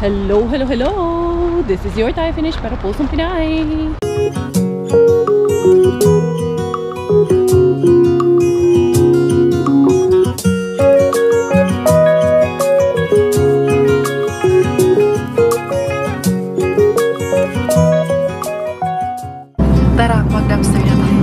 Hello, hello, hello! This is your Thai finish para pusong Pinay! Tara, mag-dumpster na tayo.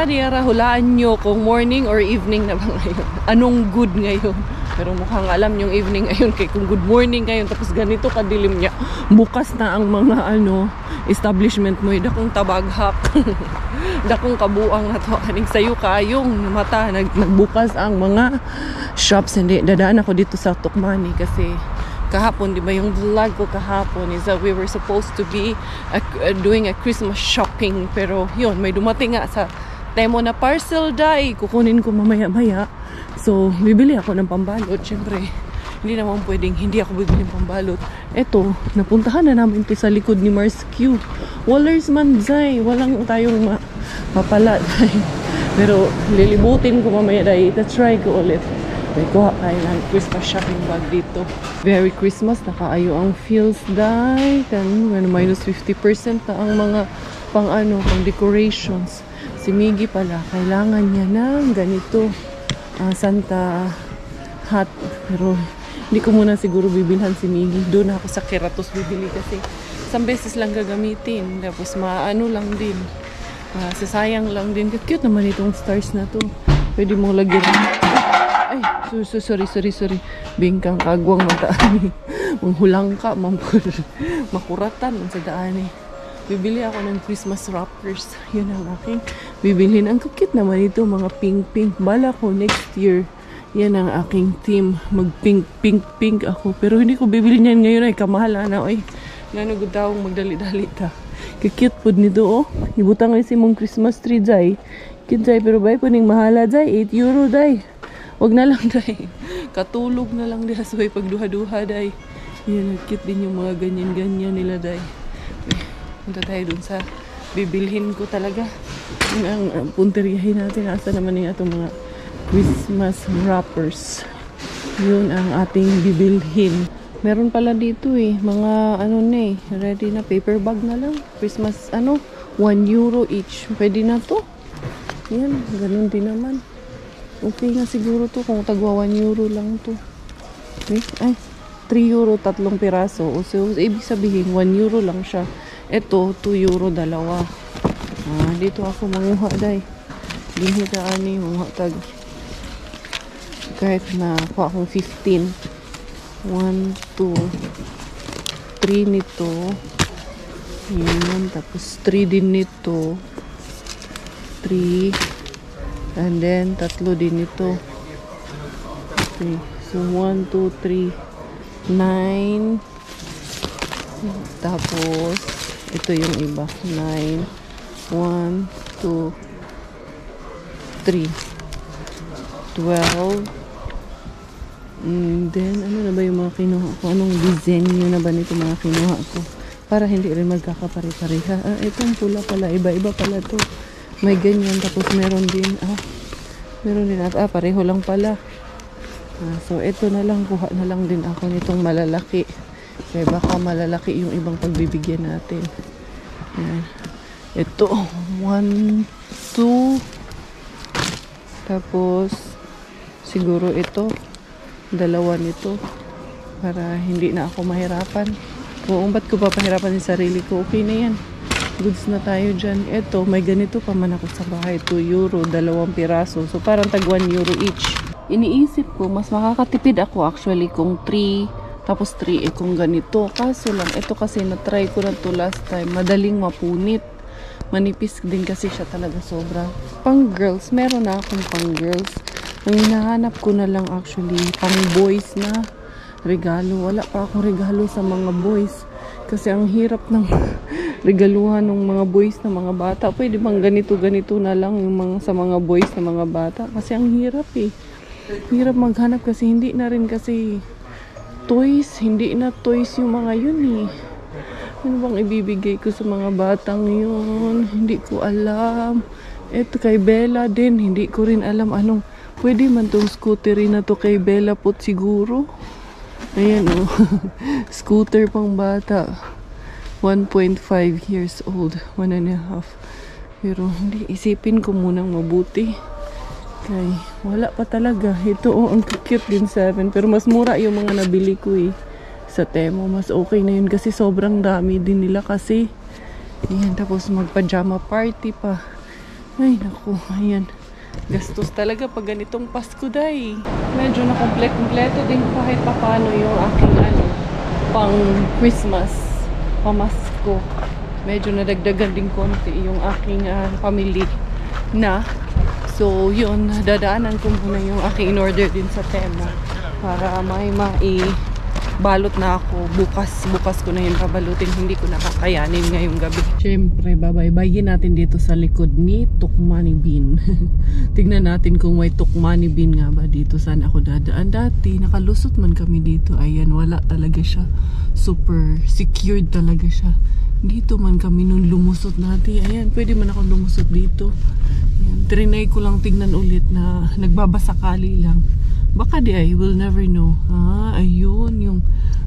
Diara, hulaan nyo kung morning or evening na ba ngayon. Anong good ngayon? Pero mukhang alam yung evening ngayon kay kung good morning ngayon tapos ganito kadilim niya. Bukas na ang mga establishment mo. Dakong tabaghak. Dakong kabuang na to. Kaning sayo kayong mata. Nagbukas ang mga shops. Hindi, dadaan ako dito sa Tukmani kasi kahapon, di ba yung vlog ko kahapon is that we were supposed to be doing a Christmas shopping. Pero yun, may dumating nga sa Temo na parcel dai. Kukunin ko mamaya-maya. So, bibili ako ng pambalot. Siyempre, hindi naman pwedeng hindi ako bibili ng pambalot. Eto, napuntahan na namin ito sa likod ni Mars Q. Wallers man dai. Walang tayong mapala dai. Pero, lilibutin ko mamaya dai. Try ko ulit. May kuha tayo ng Christmas shopping bag dito. Very Christmas. Nakaayo ang feels dai. Minus 50% na ang mga pang decorations. Si Miggy pala, kailangan niya ng ganito. Santa hat. Pero hindi ko muna siguro bibilhan si Miggy. Doon ako sa Keratos bibili kasi isang beses lang gagamitin. Tapos lang din. Sasayang lang din. Cute naman itong stars na to. Pwede mo lagyan. Ay, sorry. Bingkang kagwang mataan. Manghulang ka, makuratan sa daan eh. Bibili ako ng Christmas wrappers. Yun ang aking bibilhin. Ang cute naman ito, mga pink. Bala ko next year. Yan ang aking theme. Mag-pink ako. Pero hindi ko bibili niyan ngayon ay kamahala na. Ay, nanugod tawong magdali-dali ta. Cute po nito oh. Ibutang ay si mong Christmas tree day. Cute day, pero bay po ning mahala day. 8 euro day. Wag na lang day. Katulog na lang diha sabay pagduha-duha day. Yan, cute din yung mga ganyan-ganyan nila day. Punta tayo dun sa bibilhin ko talaga. Ang punteriyahin natin. Asa naman yung atong mga Christmas wrappers. Yun ang ating bibilhin. Meron pala dito mga ready na paper bag na lang. Christmas 1 euro each. Pwede na to. Yan, ganun din naman. Okay nga siguro to kung tagwa 1 euro lang to. Okay? Ay, 3 euro 3 piraso. So, ibig sabihin 1 euro lang siya. Ito, 2 euro dalawa. Dito ako manguha day. Dito ani manguha tag. Kahit na kuha akong 15. 1, 2, 3 nito. Yan, tapos 3 din nito. 3. And then, 3 din ito. Okay. So, 1, 2, 3, 9. Tapos, ito yung iba. 9. 1, 2, 3. 12. And then, ano na ba yung mga kinuha ko? Anong disenyo na ba nito mga kinuha ko? Para hindi rin magkakapare-pareha. Itong pula pala. Iba-iba pala to. May ganyan, tapos meron din at pareho lang pala. So ito na lang, kuha na lang din ako nitong malalaki kaya baka malalaki yung ibang pagbibigyan natin. Yan. Ito 1, 2, tapos siguro ito 2 nito para hindi na ako mahirapan. Ba't ko papahirapan yung sarili ko? Okay na yan. Goods na tayo dyan. Ito, may ganito pa man ako sa bahay. 2 euro, 2 piraso. So, parang tag 1 euro each. Iniisip ko, mas makakatipid ako actually kung 3, tapos 3 kung ganito. Kaso lang, ito kasi na-try ko na to last time. Madaling mapunit. Manipis din kasi siya talaga sobra. Pang girls, meron na akong pang girls. Ang hinahanap ko na lang actually, pang boys na regalo. Wala pa akong regalo sa mga boys. Kasi ang hirap ng regaluhan ng mga boys na mga bata. Pwede bang ganito na lang yung mga sa mga boys na mga bata? Kasi ang hirap eh. Hirap maghanap kasi hindi na rin kasi toys. Hindi na toys yung mga yun eh. Ano bang ibibigay ko sa mga batang yun? Hindi ko alam. Ito kay Bella din. Hindi ko rin alam anong. Pwede man tong scooter na to kay Bella po siguro. Ayan oh. Scooter pang bata. 1.5 years old. 1.5. Pero hindi, isipin ko munang mabuti. Kay, wala pa talaga. Ito oh, ang cute din 7. Pero mas mura yung mga nabili ko eh. Sa Temo, mas okay na yun kasi sobrang dami din nila kasi. Ayan, tapos magpajama party pa. Ay, naku, ayan. Gastos talaga pag ganitong Pasko, day. Medyo na-kompleto din kahit papano yung aking pang Christmas, pamasko. Medyo nadagdagan din konti yung aking family na. So, yun, dadaanan ko muna yung aking in-order din sa Temo para may balot na ako. Bukas ko na yun babalutin. Hindi ko nakakayanin ngayong gabi. Siyempre, babaybayin natin dito sa likod ni Tukmani Bean. Tignan natin kung may Tukmani Bean nga ba dito. Saan ako dadaan? Dati, nakalusot man kami dito. Ayan, wala talaga siya. Super secured talaga siya. Dito man kami nung lumusot natin. Ayan, pwede man ako lumusot dito. Ayan, trinay ko lang tignan ulit na nagbabasakali lang. Baka di ay, will never know. Ayun, yung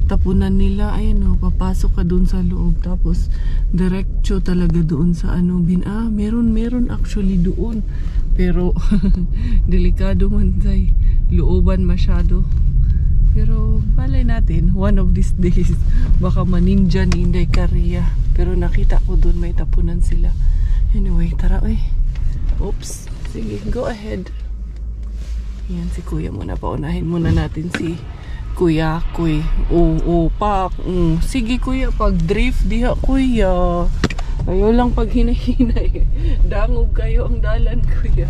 tapunan nila. Ayan o, papasok ka dun sa loob. Tapos, diretso talaga doon sa meron actually doon. Pero, delikado man tay. Looban masyado. Pero, balay natin, one of these days, baka maninja ni Inday Korea. Pero nakita ko doon may tapunan sila. Anyway, tara Oops. Sige, go ahead. Yan si Kuya muna. Paunahin muna natin si Kuya Kuy. Pak. Sige Kuya, pag drift diha Kuya. Ayaw lang pag hinahinay. Dangog kayo ang dalan Kuya.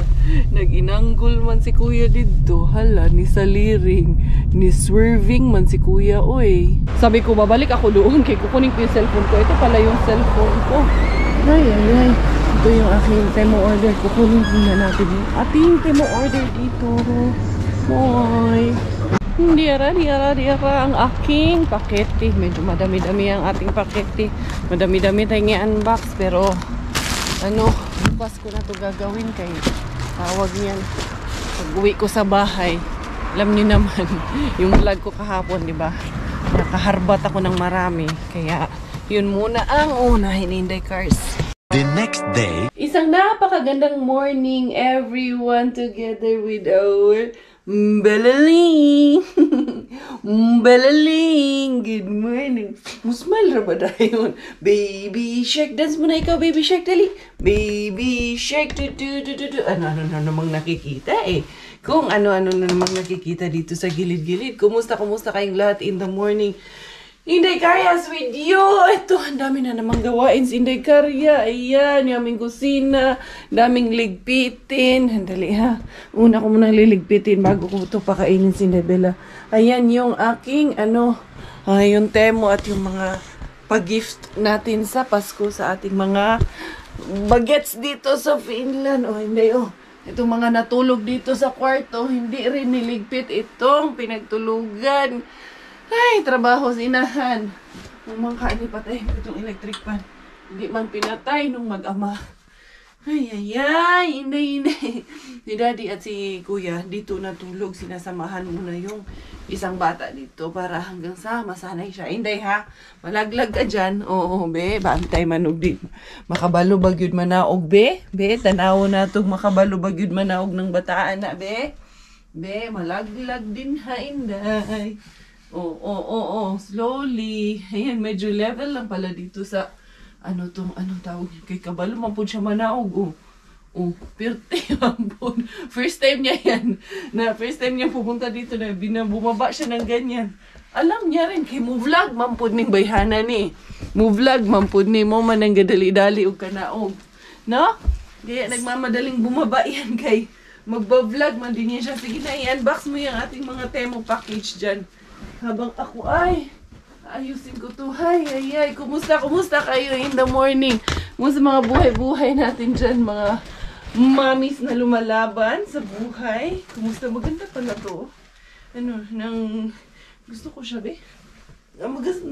Nag-inanggol man si Kuya dito. Hala, ni saliring, ni swerving man si Kuya. Oy. Sabi ko, babalik ako doon. Kaya kukunin ko yung cellphone ko. Ito pala yung cellphone ko. Ay. Ito yung aking Temo order. Kukunin muna natin yung ating Temo order dito. Boy. Hindi ang aking pakete. Medyo madami-dami ang ating pakete. Madami-dami tayong i-unbox. Pero, bukas ko na ito gagawin kay tawag niyan. Pag-uwi ko sa bahay, alam niyo naman, yung vlog ko kahapon, di ba? Nakaharbat ako ng marami. Kaya, yun muna ang unahin Inday Cars. The next day, isang napakagandang morning everyone together with our Belaling. Belaling. Good morning. Musmal ra ba dayon? Baby shark. Dance muna ikaw, baby shark. Dali. Baby shark. Ano namang nakikita eh. Kung ano-ano na namang nakikita dito sa gilid-gilid. Kumusta kayong lahat in the morning? Inday Karya's with you. Ito, ang dami na namang gawain si Inday Karya. Ayan, yung aming kusina. Daming ligpitin. Handali ha. Una ko munang liligpitin bago ko ito pakainin si Inday Bella. Ayan yung aking, yung Temo at yung mga pag-gift natin sa Pasko sa ating mga bagets dito sa Finland. Hindi itong mga natulog dito sa kwarto, hindi rin niligpit itong pinagtulugan. Ay, trabaho sinahan. Nung mga kaini patay itong electric fan. Hindi man pinatay nung mag-ama. Ay. Hindi. Si Daddy at si Kuya dito natulog. Sinasamahan muna yung isang bata dito para hanggang sa masanay siya. Hindi ha. Malaglag ka dyan. Oo, be. Bantay manog di. Makabalo bagyod manaog, be. Be, tanaw na itong makabalo bagyod manaog ng bataan na, be. Be, malaglag din ha, Inday. Slowly. Ayan, medyo level lang pala dito sa anong tawag niya kay kabalo man po siya manaog. Pirte man po. First time niya pupunta dito na bumaba siya ng ganyan. Alam niya rin kay mo vlog man po ning bayhana ni. Mo vlog man po ni mo man ang gadali-dali og kanaog. No? Kaya nagmamadaling bumaba yan kay magba-vlog man din niya siya. Sige na, i-unbox mo yung ating mga Temo package dyan. Habang ako ay Ayusin ko to. Ay. Kumusta kayo in the morning? Kumusta mga buhay-buhay natin dyan, mga mommies na lumalaban sa buhay? Kumusta? Maganda pala to. Gusto ko siya, be.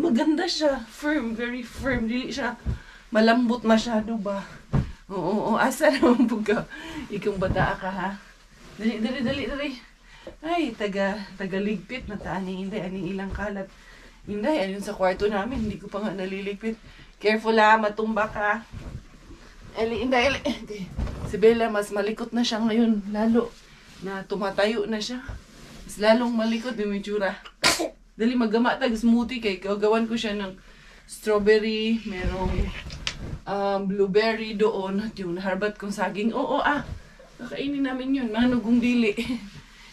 Maganda siya. Firm, very firm. Dili siya malambot masyado ba? Oo. Asa naman buga? Ikong bata ka, ha? Dali. Ay, tagaligpit na tani. Hindi, aning ilang kalat. Hindi, ayun sa kwarto namin. Hindi ko pa nga naliligpit. Careful ha, matumba ka. Eli. Si Bella, mas malikot na siya ngayon. Lalo na tumatayo na siya. Mas lalong malikot yung itsura. Dali magama tag smoothie kay gagawan ko siya ng strawberry, merong blueberry doon at yung naharbat kong saging. Kakainin namin yun. Manugong dili.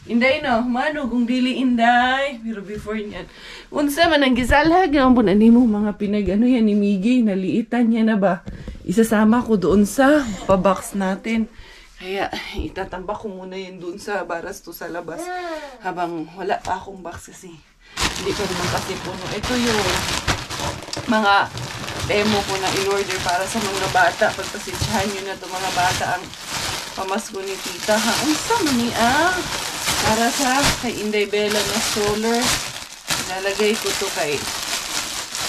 Inday no, manugong dili inday. Pero before niyan, unsa man ang gisalag ng bunani mo mga pinag yan ni Miggy, naliitan niya na ba? Isasama ko doon sa pabox natin. Kaya itatambak ko muna yun doon sa baras to sa labas. Habang wala pa akong box kasi. Hindi ko naman kasi puno. Ito yung mga demo ko na in-order para sa mga bata. Pagpasensyahan nyo na ito mga bata ang pamasko ni tita. Unsa man ni para sa kay Inday Bella na stroller. Nalagay ko to kay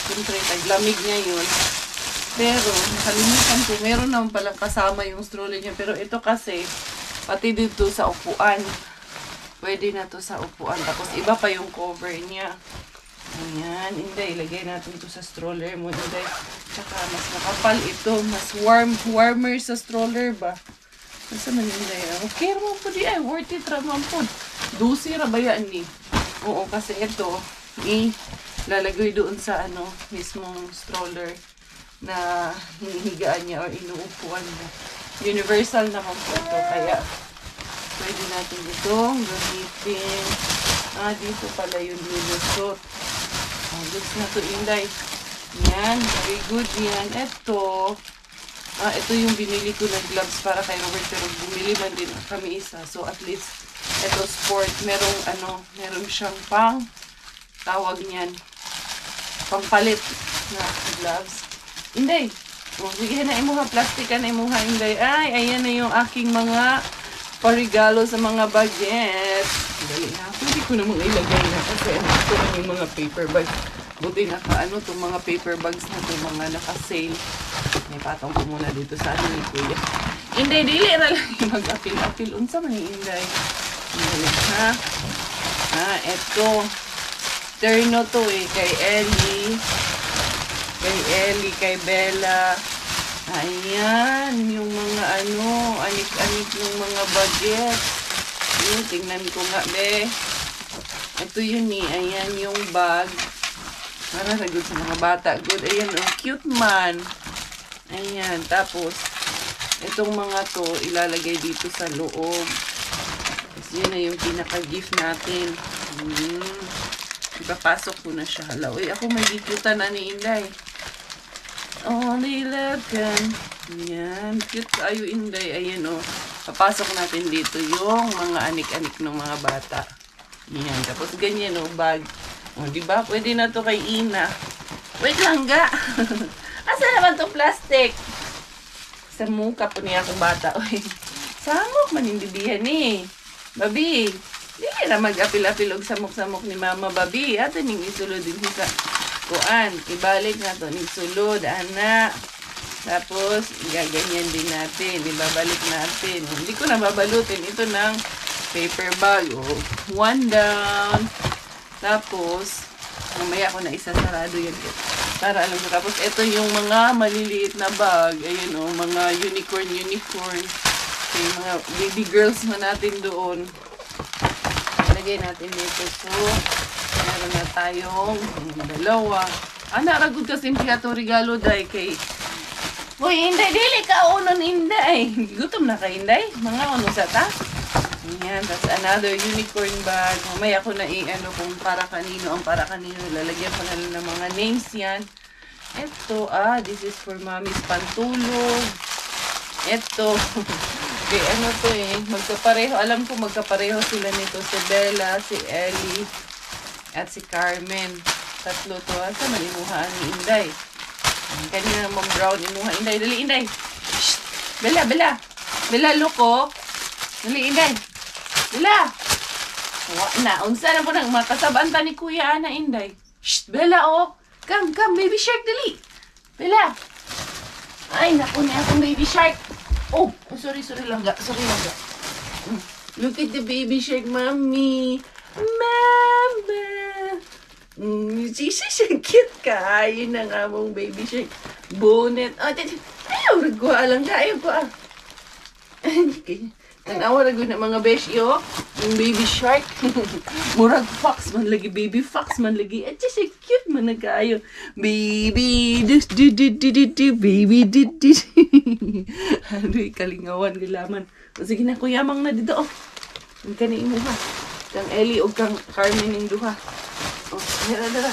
siyempre taglamig niya yun. Pero nakalimutan ko, meron naman palang kasama yung stroller niya. Pero ito kasi pati dito sa upuan. Pwede na to sa upuan. Tapos iba pa yung cover niya. Ayan, Inday, ilagay natin to sa stroller mo, Inday. Tsaka mas makapal ito, mas warmer sa stroller ba? Nasa man, Inday? Okay naman po di ay, worth it naman po. 12 rabayan ni. Oo, kasi ito, lalagay doon sa mismong stroller na hinihigaan niya o inuupuan niya. Universal naman po ito, kaya pwede natin itong gamitin. Dito pala yung lulusot. Goods na to, Inday. Yan, very good yan. Ito yung binili ko na gloves para kay Robert, pero bumili man din kami isa. So at least, ito sport, meron siyang tawag niyan, pampalit na gloves. Inday, sige na imuha, plastic na imuha, Inday. Ay, ayan na yung aking mga parigalo sa mga baget. Dali na. Pwede ko namang ilagay na kasi ito na yung mga paper bags. Buti itong mga paper bags na ito, mga naka-sale. May patong ko muna dito sa ni Kuya. Inday, dili na lang yung mag-apil-apil. Unsa man yung Inday? Dali, ha? Ito. Terno to kay Ellie. Kay Bella. Ayan, yung mga anik-anik ng mga budget. Tingnan ko nga, be. Ito yun ayan yung bag. Para na good sa mga bata. Good, ayan, cute man. Ayan, tapos, itong mga to, ilalagay dito sa loob. Kasi yun na yung pinaka-gift natin. Ipapasok ko na siya. Hala, ako may gifutan na ni Inday. Only love can. Ayan. Cute kayo, Inday. Ayan, papasok natin dito yung mga anik-anik ng mga bata. Ayan. Tapos ganyan, bag. Diba? Pwede na to kay Ina. Wait lang, ga. Asa naman to plastic? Sa muka po niya akong bata. Samok, manindibihan Babi. Hindi na mag-apil-apil og samok-samok ni Mama, Babi. Ato ning isulod din sa kuan. Ibalik na to ning sulod, anak. Tapos, gaganyan din natin. Ibabalik natin. Hindi ko na babalutin. Ito ng paper bag. One down. Tapos, mamaya ko na isasarado yan. Para alam ko. Tapos, ito yung mga maliliit na bag. Ayun mga unicorn. Okay, mga baby girls na natin doon. Lagay natin dito. So, meron na tayong dalawa. Naragod kasi siya ito regalo dahil kay Uy, Inday, dili ka unon, Inday. Gutom na ka, Inday. Mga sa ta. Ayan, that's another unicorn bag. Mamaya ko na kung para kanino. Ang para kanino, lalagyan ko na lang ng mga names yan. Ito, this is for Mommy's pantulog. Ito. Okay, to magkapareho. Alam ko magkapareho sila nito. Si Bella, si Ellie, at si Carmen. Tatlo to. Asa malimuhaan ni Inday. Kanina naman brown imuha. Inday, dali Inday. Shh! Bella, Bella. Bella, loko. Dali Inday. Bella. Na, unsa na po nang makasabanta ni Kuya Ana Inday. Shh! Bella, oh. Come, baby shark, dali. Bella. Ay, naku niya akong baby shark. Oh, sorry langga. Sorry langga. Look at the baby shark, mommy. Mama. She's cute ka. Yun ang among baby shark. Bonnet. Oh, ayaw, nagkuha lang ka. Ayaw ko. Tanawa na na mga beshi, oh. Yung baby shark. Murag fox man lagi. Baby fox man lagi. At siya cute man nagkaayo. Baby. Baby. Ano kalingawan. Gilaman. O sige na, kuyamang na dito, oh. Ang kaniin mo, ha. Kang Ellie o kang Carmen yung duha. Oh, dara.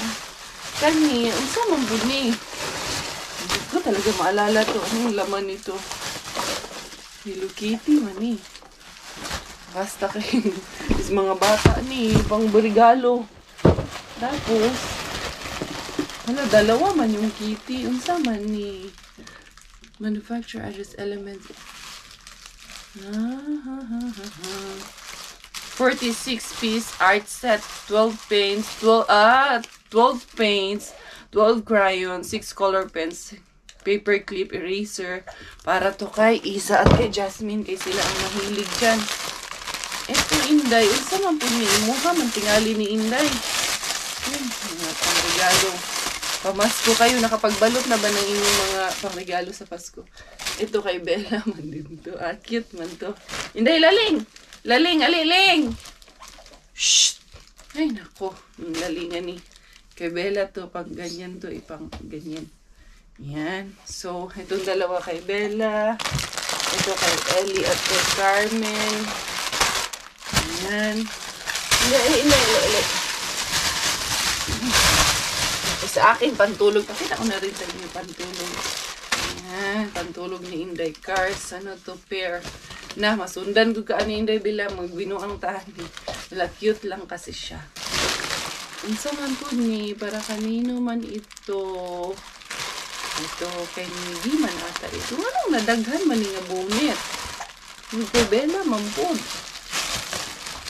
Kani, ang samang buni. Hindi ko talaga maalala to. Anong laman nito? Hello Kitty man eh. Basta kay is mga bata ni pang regalo. Tapos dalawa man yung kitty. Unsa man ni manufacturer address elements. 46 piece art set, 12 paints, 12 paints, 12 crayons, 6 color pens, paper clip, eraser, para to kay Isa at kay Jasmine, kay sila ang mahilig dyan. Eto Inday, unsa man po ni Imuha, man tingali ni Inday. Mga pangregalo. Pamasko kayo, nakapagbalot na ba ng inyong mga pangregalo sa Pasko? Ito kay Bella man din to. Cute man to. Inday, laling! Laling, aliling! Shh! Ay, nako. Yung lalingan ni kay Bella to, pang ganyan to, ipang ganyan. Yan. So, itong dalawa kay Bella. Ito kay Ellie at kay Carmen. Yan. Hindi. Sa akin, pantulog. Pakita ko na rin sa inyo, pantulog. Yan. Pantulog ni Inday Cars. Ano to, pair. Na, masundan ko ka ani Inday Bila. Magbinuang tani. Wala, cute lang kasi siya. Unsa man po ni, para kanino man ito. Ito, kay Nigi man ata ito. Anong nadaghan man nga bonnet? Kay Bella, mampod.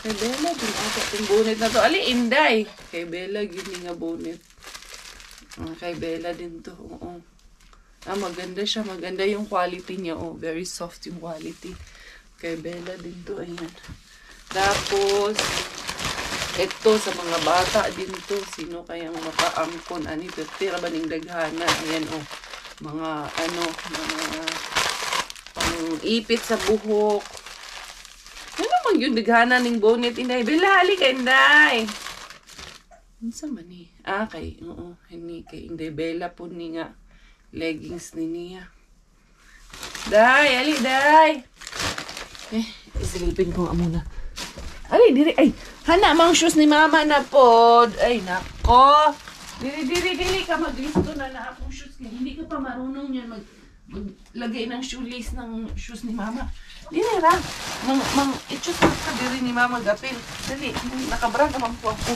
Kay Bella, din ata itong bonnet na to. Ali, Inday. Kay Bella, gini nga bonnet. Kay Bella din to, oo. Maganda siya. Maganda yung quality niya, oh. Very soft yung quality. Kay Bella din to, ayan. Tapos, ito sa mga bata din to. Sino kayang makaangkon? Ani, tira ba ning daghana? Ayan, oh. Mga, mga pang-ipit sa buhok. Ano mang yung daghana ning bonnet, Inday? Bella, halika, Inday! Ano man ni? Kay, oo. Hindi, kay Inday Bella po ni nga. Leggings ni niya. Day, ali, day! Isilipin ko nga muna. Ali, diri, ay! Hana, mang shoes ni mama na pod. Ay, nako. Dili ka maglisto na akong shoes. Hindi ka pa marunong yan maglagay ng shoelace ng shoes ni mama. Dili ra. I-choose ka diri ni mama gapin. Dali, nakabra naman po ako.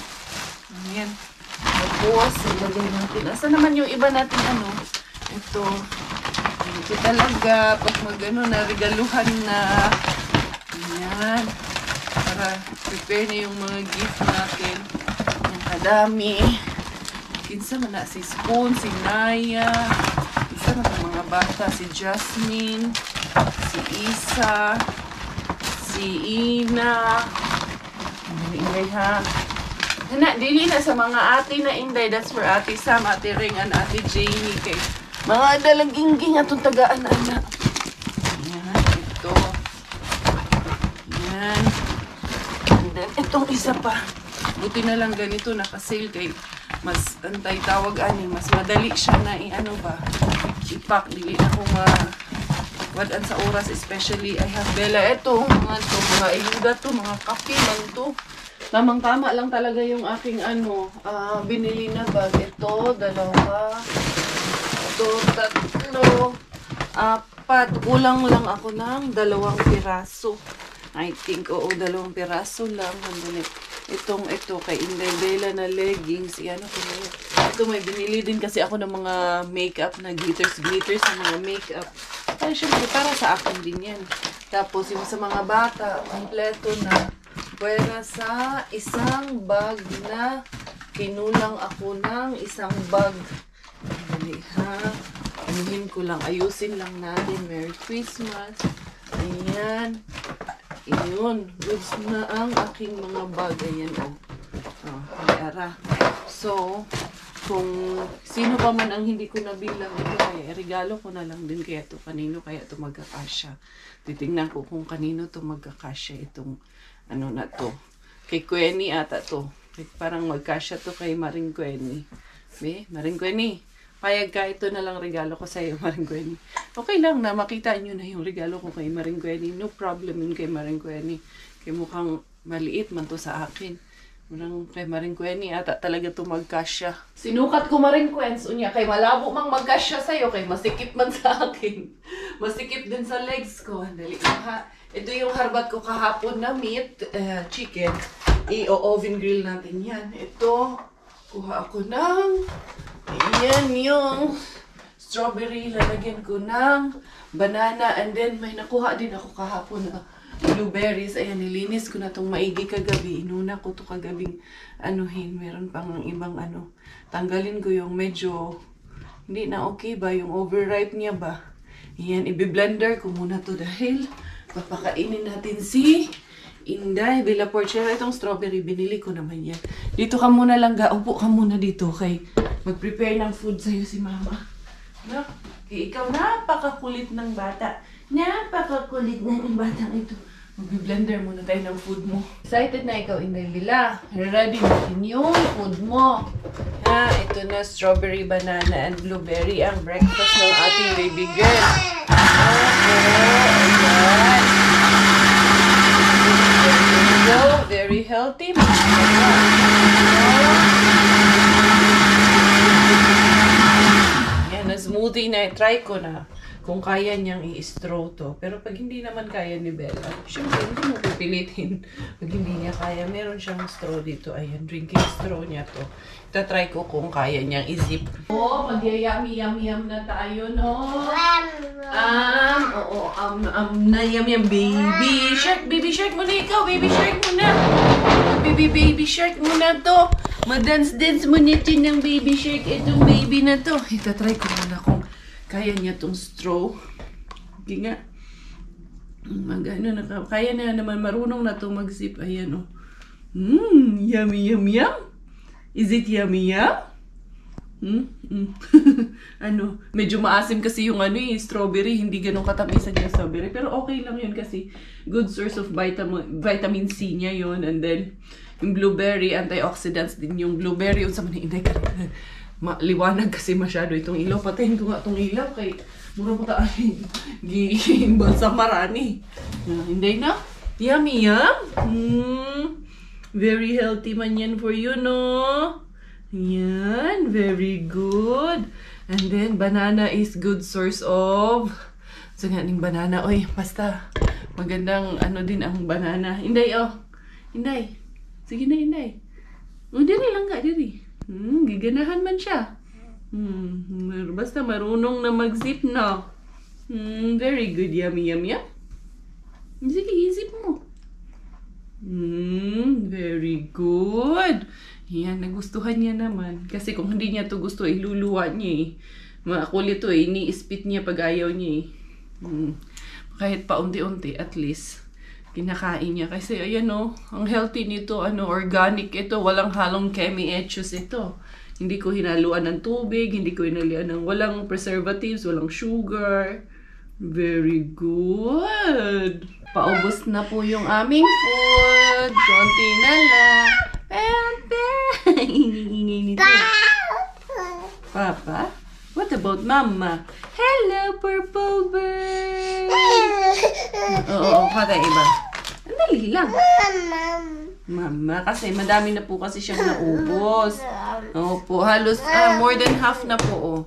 Ayan. Tapos, ilagay natin. Asa naman yung iba natin Ito. Ito talaga. Pag narigaluhan na. Ayan. Para prepare na yung mga gift natin. Yung kadami. Kinsa man na si Spoon, si Naya. Kinsa man ang mga bata. Si Jasmine. Si Isa. Si Ina. Inday ha. Dili na sa mga ate na Inday. That's for Ate Sam, Ate Ring, and Ate Jamie. Kay mga dalaging-ging atong tagaan na. Yan. Ito. Yan. And then, itong isa pa. Buti na lang ganito, naka-sale kay mas antay tawag mas madali siya na ipak. Dili na ko wadaan sa oras, especially I have Bella. Ito, mga iluda to, mga kape lang to. Tamang-tama lang talaga yung aking binili na bag. Ito, 2, ito, 3, 4. Kulang lang ako ng 2 piraso. I think, oo, 2 piraso lang. Ito kay Inday Bella na leggings. Yan ako na yun. Ito may binili din kasi ako ng mga makeup na glitters sa mga makeup. Ay, syempre, para sa akin din yan. Tapos yung sa mga bata, kompleto na. Pwera sa isang bag na kinulang ako ng isang bag. Dali, ha? Anuhin ko lang. Ayusin lang natin. Merry Christmas. Ayan. Iyon. Goods na ang aking mga bag. Ayan, oh. Oh, pera. So, kung sino pa man ang hindi ko nabilang ito, kaya regalo ko na lang din kaya to kanino kaya to magkakasya. Titingnan ko kung kanino to magkakasya itong ano na to. Kay Quenny ata to. Parang magkasya to kay Maring Quenny. Maring Quenny. Payag ka, ito na lang regalo ko sa iyo, Maring Quenny. Okay lang na makita nyo na yung regalo ko kay Maring Quenny. No problem yun kay Maring Quenny. Kay mukhang maliit man to sa akin. Unang kay Maring Quenny, ata talaga to magkasya. Sinukat ko Maring Quens, unya kay malabo mang magkasya sa'yo, kay masikip man sa akin. Masikip din sa legs ko. Dali ha. Ito yung harbat ko kahapon na meat, chicken. I-oven grill natin yan. Ito, kuha ako ng, ayan yung strawberry. Lalagyan ko ng banana. And then may nakuha din ako kahapon na blueberries. Ayan, nilinis ko na itong maigi kagabi. Inuna ko ito kagabing anuhin. Meron pang ibang ano. Tanggalin ko yung medyo hindi na okay ba, yung overripe niya ba. Ayan, i-blender ko muna to dahil papakainin natin si Inday Bella Porchera. Itong strawberry, binili ko naman yan. Dito ka muna lang ga. Upo ka muna dito kay mag-prepare ng food sa'yo si mama. No? Okay, ikaw napakakulit ng bata. Napakakulit na ng batang ito. Mag-blender muna tayo ng food mo. Excited na ikaw, Inday Bella. Ready natin yung food mo. Ha, ito na strawberry, banana, and blueberry ang breakfast ng ating baby girl. Ayan. So, very healthy. Yan, na smoothie na. Try ko na kung kaya niyang i-straw to. Pero pag hindi naman kaya ni Bella, syempre hindi mo pipilitin. Pag hindi niya kaya, meron siyang straw dito. Ayan, drinking straw niya to. Itatry ko kung kaya niyang i-zip. Oh, mag-yum-yum na tayo, no? Na yum-yum. Baby shark muna ikaw. Baby shark muna. Baby shark muna to. Madance-dance muna ito ng baby shark. Itong baby na to. Itatry ko muna kung kaya niya tong straw. Hindi nga. Kaya na naman. Marunong na to mag-zip. Ayan, oh. Yummy. Is it yummy? Ano, medyo maasim kasi yung strawberry. Hindi ganun katamisan yung strawberry. Pero okay lang yun kasi good source of vitamin C niya yun. And then, yung blueberry, antioxidants din yung blueberry. Yung sa maniinday ka liwanag kasi masyado itong ilaw. Patayin ko nga itong ilaw kay mura mo taan giimbal sa marani. Hindi na? Yummy. Very healthy man yan for you, no? Yan. Very good. And then, banana is good source of so nga ning banana. Oy, basta magandang ano din ang banana. Inday, oh. Inday. Sige na, Inday. O, diri lang nga, diri. Giganahan man siya. Basta marunong na mag-zip na. Very good. Yummy. Sige, i-zip mo. Very good. Yan, nagustuhan niya naman. Kasi kung hindi niya to gusto, iluluwa niya eh. Makulit to eh. Ini-spit niya pag ayaw niya eh. Kahit paunti-unti, at least kinakain niya. Kasi ayan o, ang healthy nito, organic ito, walang halong chemi-etchus ito. Hindi ko hinaluan ng tubig, hindi ko hinaluan ng walang preservatives, walang sugar. Very good. Paubos na po yung aming food. Konti na lang. Ingay nito. Papa? What about Mama? Hello, purple bird! Oo, kata iba. Andali lang. Mama, kasi madami na po kasi siyang naubos. Opo, halos more than half na po. Oh.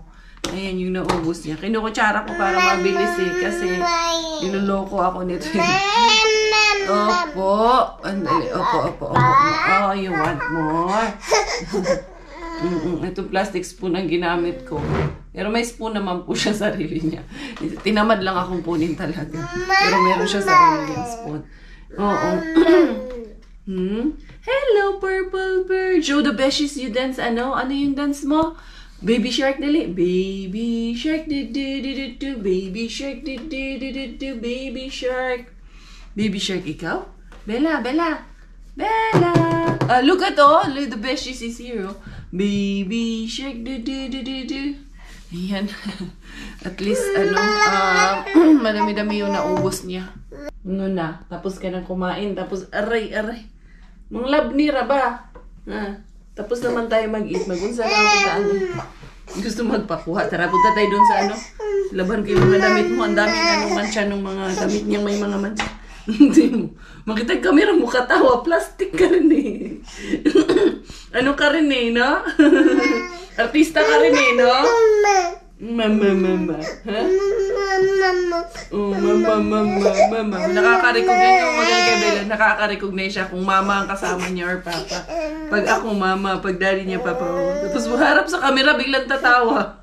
Ayan yung naubos niya. Kinukutsara ko para mabilis eh. Kasi niloloko ako nito. Opo. Andali. Opo. Oh, you want more? Itong plastic spoon ang ginamit ko. Pero may spoon naman po siya sarili niya. Tinamad lang akong punin talaga. Pero meron siya sarili niyang spoon. Oo. Hello, purple bird. Show the beshies you dance. Ano yung dance mo? Baby shark dali. Baby shark do. Baby shark do. Baby shark. Baby shark ikaw? Bella. Look at all. The beshies is here. Baby shark do. Ayan. At least, madami-dami yung naubos niya. Na. Tapos ka nang kumain. Tapos, aray. Mang lab ni Raba. Tapos naman tayo mag-eat. Magunsa na ako daan. Gusto magpakuha. Tara, punta tayo dun sa laban ko yung mga damit mo. Ang daming mancha ng mga damit niyang may mga mancha. Hindi mo. Makita yung camera mo katawa. Plastic ka rin eh. Ano ka rin eh, no? Artista ka rin eh, no? Mama. Ha? Oh, mama. Nakaka-recognize yung mga kay Bella. Nakaka-recognize siya kung mama ang kasama niya or papa. Pag ako mama, pag daddy niya papa. Tapos harap sa camera, biglang tatawa.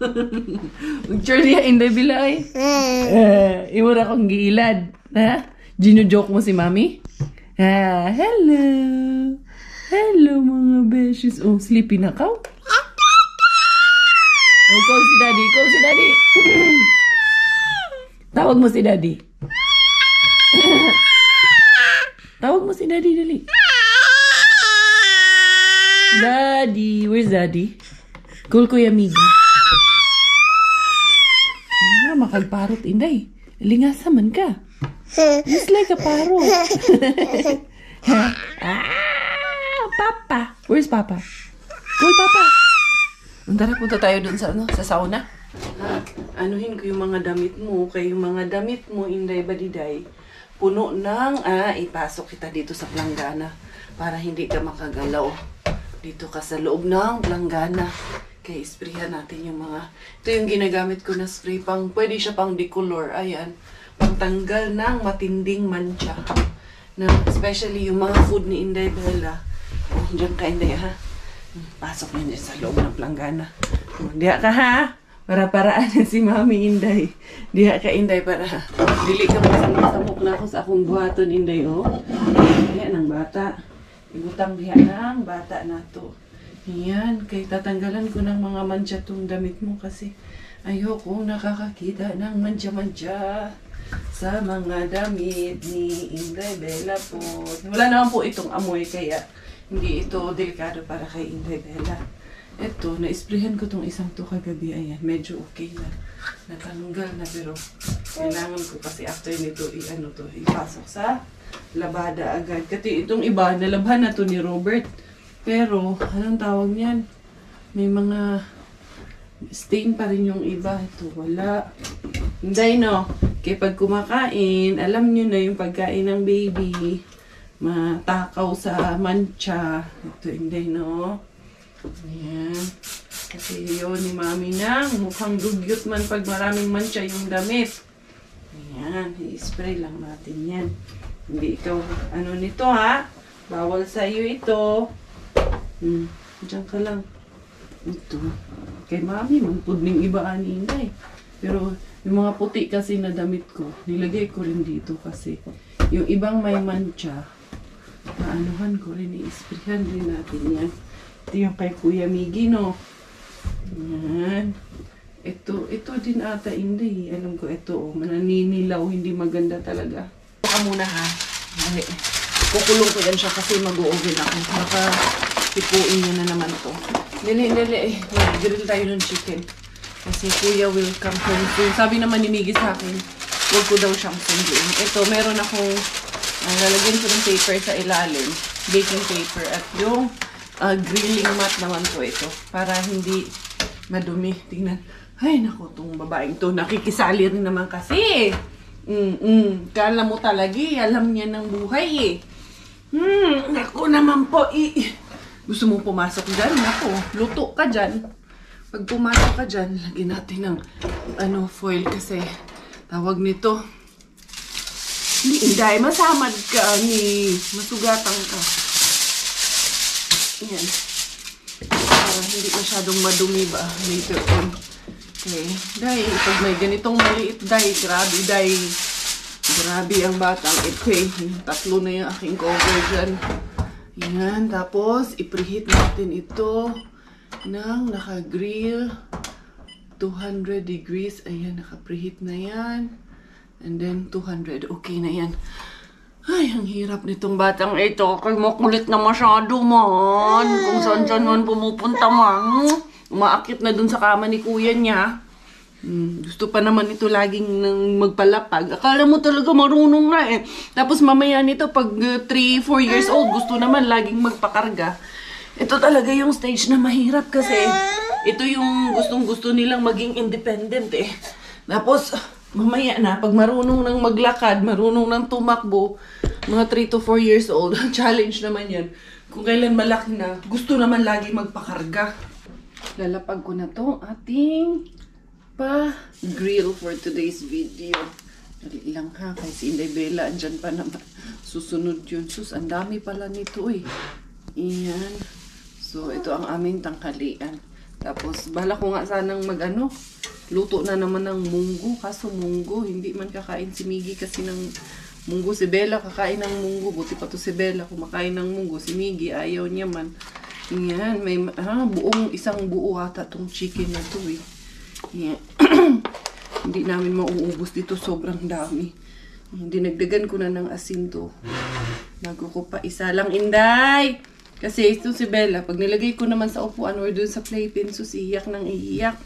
Mag-char niya, hindi Bella ay. Iwara kong giilad. Ha? Gino-joke mo si mami? Hello. Hello mga beshes. Oh, sleepy na ka? Oh, call si daddy. Tawag mo si daddy. Tawag mo si daddy, dali. Daddy, where's daddy? Call Kuya Miggy. Makagparot, inday. Lingasa man ka. Just like a parrot. Papa. Where's Papa? Call Papa. Tara, punta tayo dun sa sauna. Anuhin ko yung mga damit mo. Kaya yung mga damit mo, inday badiday, puno ng, ipasok kita dito sa planggana para hindi ka makagalaw. Dito ka sa loob ng planggana. Kaya isprayan natin yung mga, ito yung ginagamit ko na spray, pwede siya pang decolor. Ayan, pangtanggal ng matinding mancha. Especially yung mga food ni Inday Bella. Diyan ka, Inday, ha? Pasok niya sa loob ng planggana. Diha ka, ha? Para-paraan si Mami Inday. Diha ka, Inday, para dili ka masamok na ako sa akong buhaton, Inday, oh. Diha ng bata. Ibutang diha ng bata na to. Yan, kay tatanggalan ko ng mga mancha tong damit mo kasi ayoko nakakakita ng mancha-mancha sa mga damit ni Inday Bella po. Wala naman po itong amoy kaya hindi ito delikado para kay Inday Bella. Ito, na-sprayhan ko tong isang to kagabi. Ayan, medyo okay na. Natanggal na pero kailangan ko kasi after nito ipasok sa labada agad. Kasi itong iba, nalabhan na to ni Robert. Pero, anong tawag niyan? May mga stain pa rin yung iba. Ito, wala. Hindi, no? Kaya pag kumakain, alam nyo na yung pagkain ng baby. Matakaw sa mancha. Ito, hindi, no? Ayan. Kasi yun ni Mami nang mukhang dugyot man pag maraming mancha yung damit. Ayan. I-spray lang natin yan. Hindi ikaw, nito ha? Bawal sa iyo ito. Diyan ka lang. Ito. Kay Mami, magpudning iba ani Inday. Pero yung mga puti kasi na damit ko, nilagay ko rin dito kasi yung ibang may mancha, naanuhan ko rin, i-sprayhan rin natin yan. Ito yung kay Kuya Miggy, no? Yan. Ito din ata, hindi. Alam ko, ito, mananinilaw, hindi maganda talaga. Baka muna ha. Ay, kukulong ko yan siya kasi mag-o-oven ako. Baka tipuin niya na naman to. Dali. Mag-grill tayo ng chicken. Kasi Kuya will come home soon. Sabi naman ni Miggy sa akin, huwag ko daw siyang sunduin. Ito, meron akong lalagyan ko ng paper sa ilalim. Baking paper. At yung grilling mat naman po ito. Para hindi madumi. Tingnan. Ay, naku, itong babaeng to. Nakikisali rin naman kasi. Kala mo talaga alam niya ng buhay eh. Naku naman po gusto mo pumasok dyan? Naku, luto ka dyan. Pag pumasok ka dyan, lagyan natin ng foil kasi tawag nito. Hindi, Inday, masamad ka ni. Masugatan ka. Yan. Hindi masyadong madumi ba later on. Okay. Day, pag may ganitong maliit, day, grabe, day. Grabe ang batang ito eh. Tatlo na yung aking cover dyan. Yan. Tapos, ipreheat natin ito ng naka-grill. 200 degrees. Ayan, naka-preheat na yan. And then, 200. Okay na yan. Ay, ang hirap nitong batang ito. Kay makulit na masyado man. Kung saan man pumupunta man. Umaakit na dun sa kama ni kuya niya. Gusto pa naman ito laging magpalapag. Akala mo talaga marunong na eh. Tapos mamaya nito pag 3-4 years old, gusto naman laging magpakarga. Ito talaga yung stage na mahirap kasi ito yung gustong-gusto nilang maging independent eh. Tapos mamaya na, pag marunong nang maglakad, marunong nang tumakbo, mga 3 to 4 years old, challenge naman yan. Kung kailan malaki na, gusto naman laging magpakarga. Lalapag ko na to ating pa-grill for today's video. Dali lang ha, kay si Inday Bella, andyan pa naman. Susunod yun. Sus, ang dami pala nito eh. Iyan. So, ito ang aming tanghalian. Tapos, bala ko nga sanang luto na naman ng munggo. Kaso munggo, hindi man kakain si Miggy kasi ng munggo. Si Bella kakain ng munggo. Buti pa to si Bella kumakain ng munggo. Si Miggy, ayaw niya man. Iyan, may isang buo ata tong chicken na to eh. Yeah. Hindi namin mauubos dito, sobrang dami. Dinagdagan ko na ng asin to. Bago ko pa isa lang, Inday! Kasi ito si Bella, pag nilagay ko naman sa upuan or dun sa playpen, sus, iyak nang iiyak.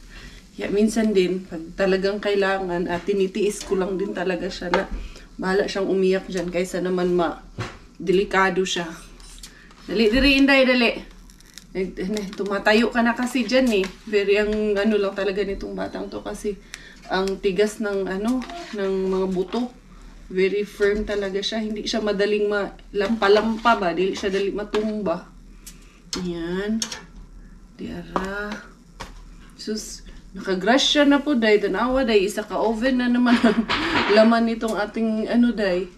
Yeah, minsan din, pag talagang kailangan, tinitiis ko lang din talaga siya na bahala siyang umiyak dyan kaysa naman delikado siya. Dali, Inday, dali. Tumatayo ka na kasi dyan eh. Very lang talaga nitong batang to kasi ang tigas ng ng mga buto. Very firm talaga siya. Hindi siya madaling lampa-lampa ba. Dili siya dali matumba. Yan. Diara. Sus, nakagrass siya na po day. Tanawa day. Isa ka oven na naman ang laman nitong ating day.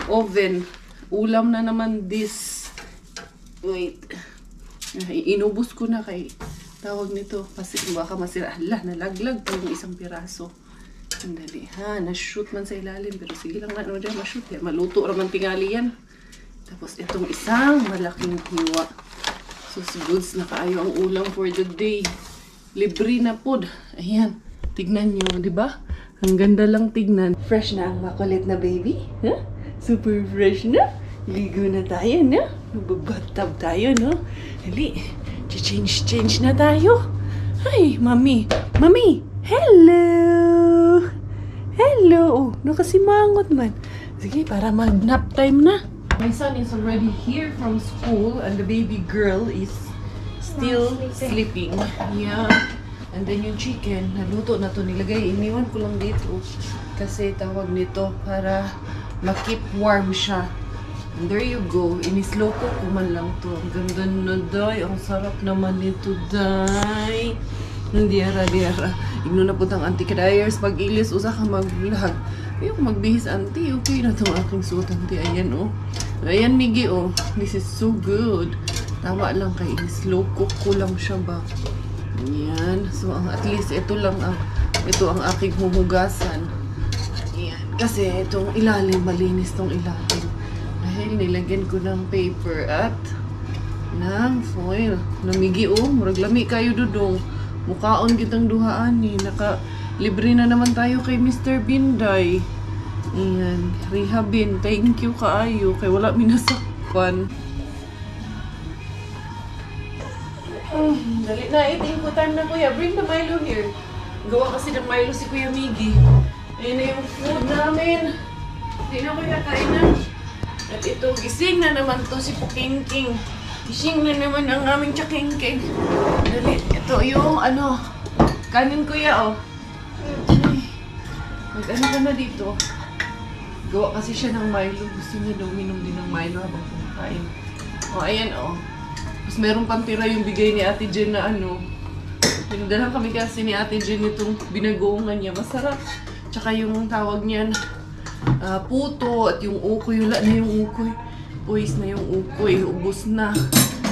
Oven. Ulam na naman this. Wait. Inubos ko na kay tawag nito kasi baka masira. Hala, nalaglag pa yung isang piraso. Sandali ha, na-shoot man sa ilalim pero sige lang na ma-shoot yan. Maluto raman tingali yan. Tapos itong isang malaking hiwa. So goods na kaayo ang ulam for the day. Libre na po. Ayan, tignan nyo, di ba? Ang ganda lang tignan. Fresh na ang makulit na baby. Huh? Super fresh na. Ligo na tayo, no? Mababattab tayo, no? Hali, change na tayo. Ay, mami. Mami, hello! Hello! Oh, nakasimangot man. Sige, para mag-nap time na. My son is already here from school and the baby girl is still sleeping. Yeah. And then yung chicken, naluto na to, nilagay. Iniwan ko lang dito kasi tawag nito para ma-keep warm siya. And there you go. Inislow ko man lang to. Ang ganda na, day. Ang sarap naman nito, day. Diara. Igno na po tang anti-kadayers. Pag-ilis, usa ka mag-vlog. Ayoko magbihis, auntie. Okay na itong aking suot, auntie. Ayan, oh. Ayan, Miggy, oh. This is so good. Tama lang kay inislow ko lang siya ba. Ayan. So, at least, ito ang aking huhugasan. Ayan. Kasi, itong ilalim, malinis itong ilalim. Dahil nilagyan ko ng paper at ng foil. Namigi murag lami kayo dudong. Mukaon kitang duhaan eh. Libre na naman tayo kay Mr. Binday. Ayan. Rehabin. Thank you kaayo. Kay wala minasakpan. Dali na. Eating ko time na kuya. Bring the Milo here. Gawa kasi ng Milo si Kuya Miggy. Ayan na yung food namin. Hindi na kuya kain na. At ito, gising na naman to si Pukingking. Gising na naman ang aming Chakingking. Dali, ito yung kanin kuya, oh. Mag-ano ka na dito. Gawa kasi siya ng Milo. Gusto niya daw minom din ng Milo habang kumakain. O, ayan, oh. Tapos meron pang tira yung bigay ni Ate Jen na Pinadalan kami kasi ni Ate Jen itong binagoongan niya. Masarap. Tsaka yung tawag niyan, puto at yung ukoy. Wala na yung ukoy. Uwis na yung ukoy. Ubus na.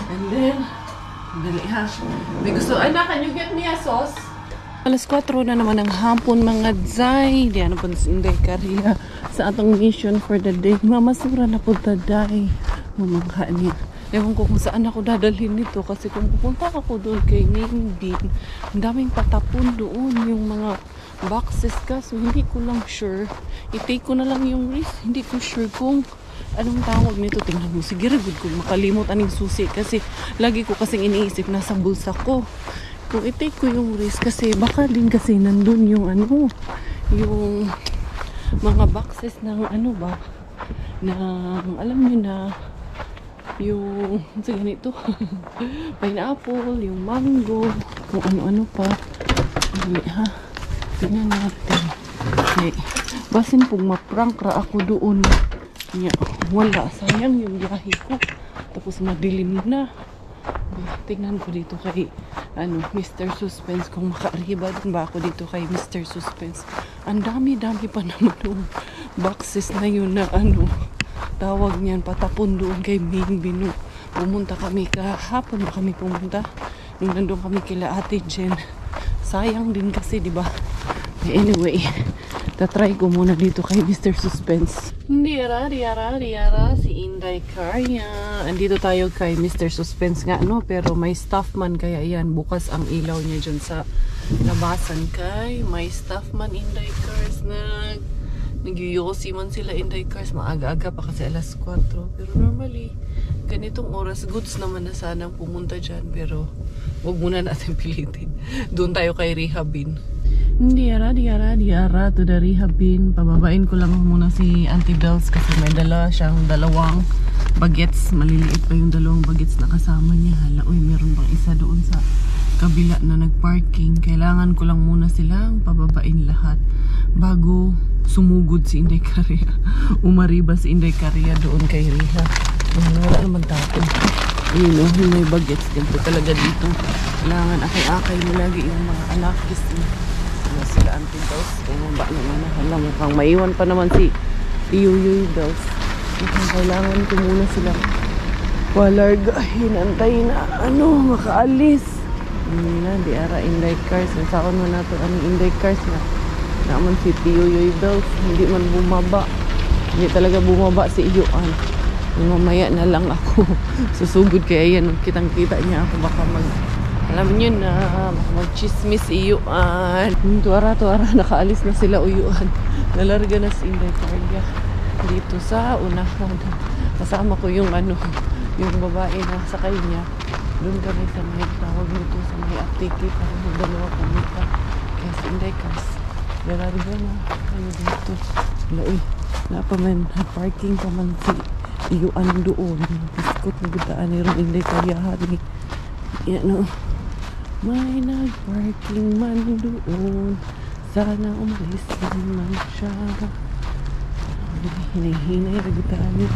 And then, dali ha. May gusto, anak, can you get me a sauce? Alas 4 na naman ang hapon mga Zay. Di ano pa Inday Caria sa atong mission for the day. Mamasura na po taday. Mamangha niya. Ewan ko kung saan ako dadalhin nito kasi kung pupunta ako doon kay Ningbin, ang daming patapon doon yung mga boxes ka. So hindi ko lang sure. I-take ko na lang yung risk. Hindi ko sure kung anong tawag nito. Tingnan mo. Sige, good kung makalimot aning susi kasi lagi ko kasing iniisip nasa bulsa ko. Kung i-take ko yung risk kasi baka din kasi nandun yung ano, yung mga boxes ng ano ba, ng alam niyo na, yung sa ganito pineapple, yung mango, kung ano-ano pa. Dali ha, tingnan natin. Okay. Basin pong maprank ra ako doon. Wala, sayang yung biyahe ko. Tapos madilim na. Tingnan ko dito kay Mr. Suspense kung makaariba din ba ako dito kay Mr. Suspense. Ang dami-dami pa naman yung boxes na yun na tawag niyan, patapon doon kay Mingbin. Pumunta kami kahapon ba kami pumunta nung nandun kami kila Ate Jen. Sayang din kasi diba. Anyway, tatry ko muna dito kay Mr. Suspense. Diara si Inday Caria. Andito tayo kay Mr. Suspense nga pero may staff man kaya yan, bukas ang ilaw niya dyan sa labasan kay may staff man Inday Cars na nagyuyosi man sila Inday Cars. Maaga-aga pa kasi alas 4. Pero normally, ganitong oras, goods naman na sanang pumunta dyan. Pero, wag muna natin pilitin. Doon tayo kay Rehabin. Diara to the Rehabin. Pababain ko lang muna si Auntie Bells kasi may dala siyang dalawang bagets. Maliliit pa yung dalawang bagets na kasama niya. Hala, uy, meron bang isa doon sa kabila na nagparking. Kailangan ko lang muna silang pababain lahat bago sumugod si Inday Caria. Umariba si Inday Caria doon kay Riha. Wala naman tapo. Yun may bagets. Ganito talaga dito. Kailangan akay-akay mo lagi yung mga anakis. Sila Auntie Bells. Bumaba naman. Hala, mukhang maiwan pa naman si Yuyoy Bells. Kailangan ko muna silang palargahin. Antay na makaalis. Di ara Inday Cars. Nasaon mo na ito Inday Cars na naman si Yuyoy Bells. Hindi man bumaba. Hindi talaga bumaba si Iyuan. Mamaya na lang ako susugod kaya yan. Kitang-kita niya ako baka alam niyo na mag-chismis Iyuan. Tuara nakaalis na sila Iyuan. Nalarga na si Inday Caria dito sa unahan. Kasama ko yung yung babae na sakay niya. Doon kami sa may tawag nito sa may aptiki para magdalawa kami pa kaya si Inday Cars. Nalarga na kayo dito. Uy, napaman parking pa man si Iyuan doon. Biskot na gutaan ni Ron Inday Caria hari. May nag-parking man doon. Sana umalis naman siya. Hinay-hinay na gutaan niya.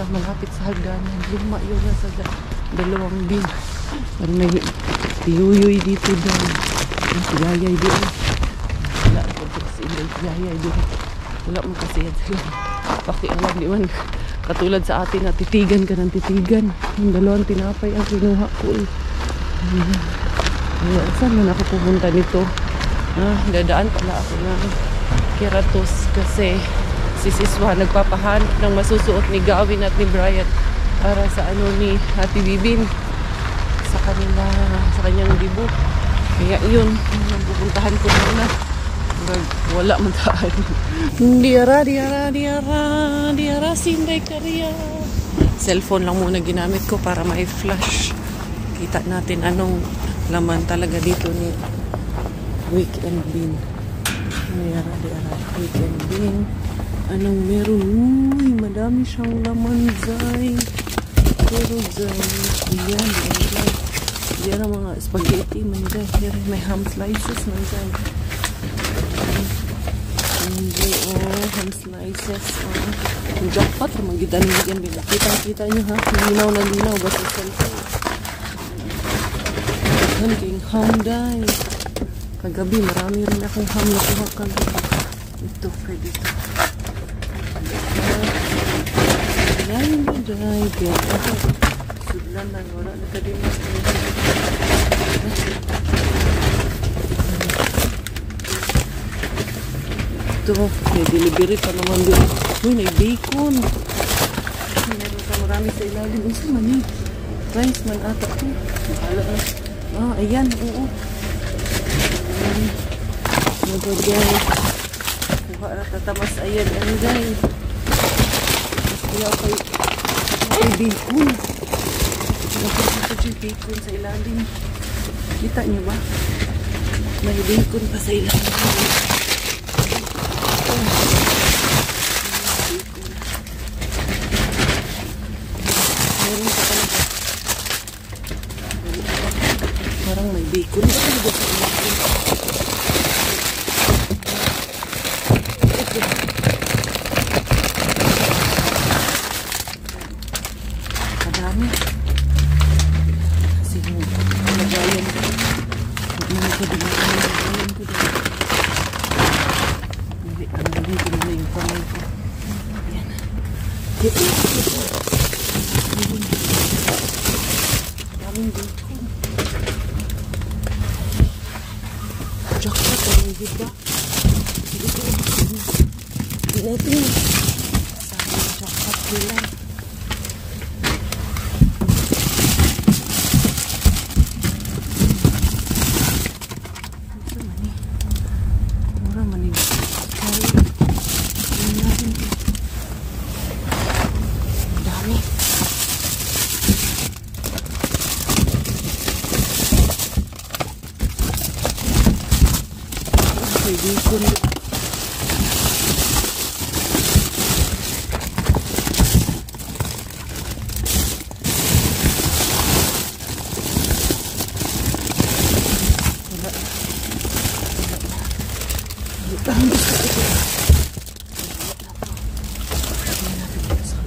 Malapit sa hagdanan. Luma yun sa dalawang bin. Parang may tiyuyoy dito doon. Si Yayay doon. Wala ako si Yayay doon. Wala mo kasi yan sila. Pakialam di man. Katulad sa atin na titigan ka ng titigan. Yung dalawang tinapay ang kinuha ko saan man ako pupunta nito? Dadaan pala ako ng Keratos kasi si Siswa nagpapahanap ng masusuot ni Gawin at ni Brian para sa ni Ate Bibin sa kanyang dibu. Kaya yun, pupuntahan ko muna. Wala man tayo. Diara si Inday Caria. cellphone lang muna ginamit ko para may flash. Kita natin anong laman talaga dito ni Weekend Bin. Weekend Bin. Anong meron? Uy, madami siyang laman, Zay. Pero, Zay, yan, yan ang mga spaghetti, man, Zay. Here, may ham slices, man, Zay. Ham slices, yung jackpot, magitan mo yan, kita nyo, ha? Linaw na linaw, basta cellphone. King ham, Zay. Kagabi, marami rin akong ham na kuha kagabi. Ito, pwede ito. Drive. Sudlan lang, wala na ka din. Ito, may delivery pa naman din. Uy, may bacon. Meron ka marami sa ilalim. Isa man eh. Rice man ata ito. Ayan, oo. Magagay. Kuha na tatamas. Ayan, guys. Kaya kay bacon. Nakita yung bacon sa ilalim. Kita niyo ba? May bacon pa sa ilalim. Meron pa pala. Parang may bacon pa talaga sa ilalim. Kadami. Kasi yung nagayan ko. Hindi ko din nagayan ko din. Hindi, ang galing ko nila yung kamay ko. Ayan. Dito. Daming bacon. Jackpot, ang diba? Dito. Dito. Sabi yung jackpot nila. Bacon.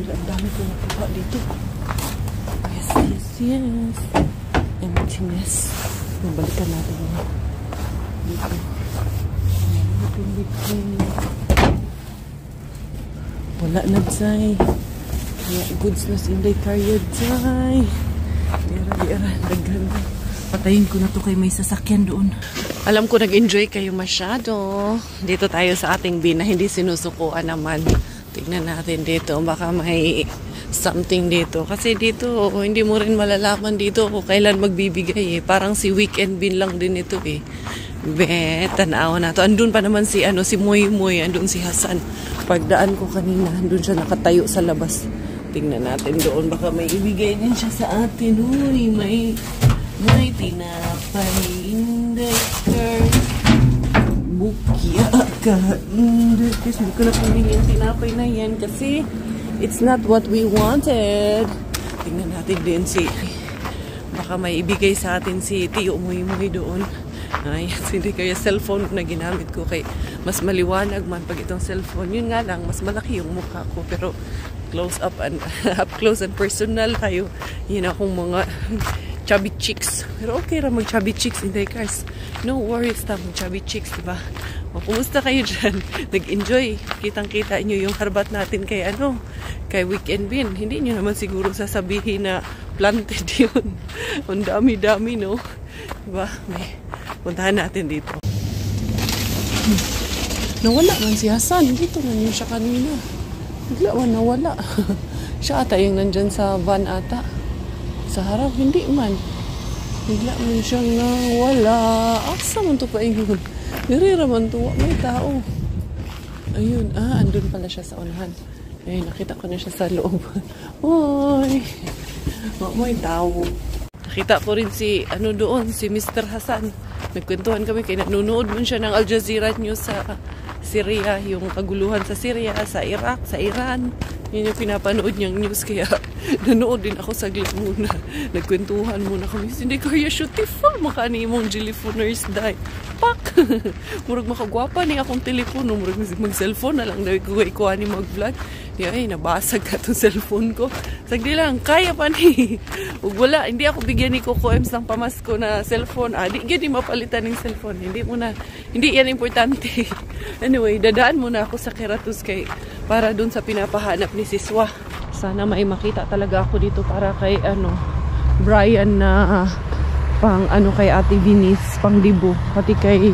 Ang dami ko nakuha dito. Yes. Emptiness. Nabalikan natin dito. Wala na, Zay. Kaya goods na sinday karyad, Zay. Dira, daghan. Patayin ko na to kay may sasakyan doon. Alam ko nag-enjoy kayo masyado. Dito tayo sa ating bin na hindi sinusukuan naman. Tignan natin dito. Baka may something dito. Kasi dito, hindi mo rin malalaman dito kung kailan magbibigay eh. Parang si Weekend Bin lang din ito eh. Tanaw na to. Andun pa naman si Moy Moy, andun si Hasan. Pagdaan ko kanina, andun siya nakatayo sa labas. Tingnan natin doon, baka may ibigay din siya sa atin. Uy, may tinapay indeker. Bukya ka indeker. Hindi ko na pumili yung tinapay na yan kasi it's not what we wanted. Tingnan natin din baka may ibigay sa atin si Tio Moy Moy doon. Ay, hindi kaya cellphone na ginamit ko kay mas maliwanag man pag itong cellphone. Yun nga lang, mas malaki yung mukha ko pero up close and personal tayo. Yun akong mga chubby chicks. Pero okay ra mag chubby chicks in the cars. No worries ta mag chubby chicks, diba? O, kumusta kayo dyan? Nag-enjoy. Kitang-kita nyo yung harbat natin kay kay Weekend Bin. Hindi nyo naman siguro sasabihin na planted yun. Ang dami-dami, no? Diba? Puntahan natin dito. Nawala man si Hasan. Dito na niyo siya kanina. Bigla man nawala. Siya ata yung nandyan sa van ata. Sa harap, hindi man. Bigla man siyang nawala. Asa man to pa ingon. Nirira man to. May tao. Ayun. Andun pala siya sa unahan. Eh, nakita ko na siya sa loob. Hoy! May tao. Nakita ko rin si, doon, si Mr. Hassan. Nagkwentuhan kami kaya nanonood mo siya ng Al Jazeera News sa Syria, yung kaguluhan sa Syria, sa Iraq, sa Iran. Yun yung pinapanood niyang news, kaya nanood din ako saglit muna. Nagkwentuhan muna kami. Hindi kaya beautiful, makani mong jilifoners die. Pak! Murag makagwapa ni akong telepono. Murag mag-cellphone na lang. Dahil ko ikuha ni mag-vlog. Ay, nabasag ka itong cellphone ko. Sagdi lang, kaya pa ni. Ug wala, hindi ako bigyan ni Coco Ems ng pamasko na cellphone. Di yun mapalitan ng cellphone. Hindi yan importante. Anyway, dadaan muna ako sa Keratus para dun sa pinapahanap ni Siswa. Sana may makita talaga ako dito para kay Brian na pang kay Ate Venice, pang Dibo, pati kay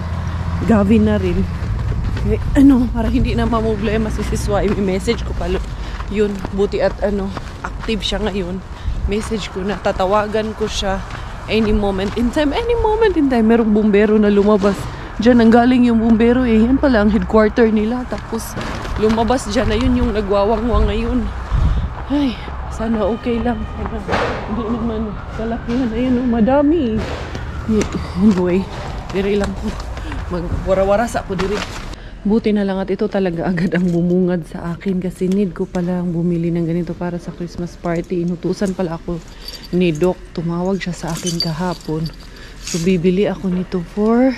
Gavin na rin. Para hindi na mamblema si Siswa, i-message ko pala yun. Buti at active siya ngayon. Message ko na, tatawagan ko siya any moment in time. Merong bumbero na lumabas. Diyan nanggaling yung bumbero yan pala ang headquarter nila. Tapos lumabas dyan na yun yung nagwawangwang ngayon. Ay, sana okay lang. Sana hindi naman kalakihan. Ayun, madami. Anyway, diri lang ko. Magwara-waras ako diri. Buti na lang at ito talaga agad ang bumungad sa akin kasi need ko palang bumili ng ganito para sa Christmas party. Inutusan pala ako ni Doc. Tumawag siya sa akin kahapon. So, bibili ako nito for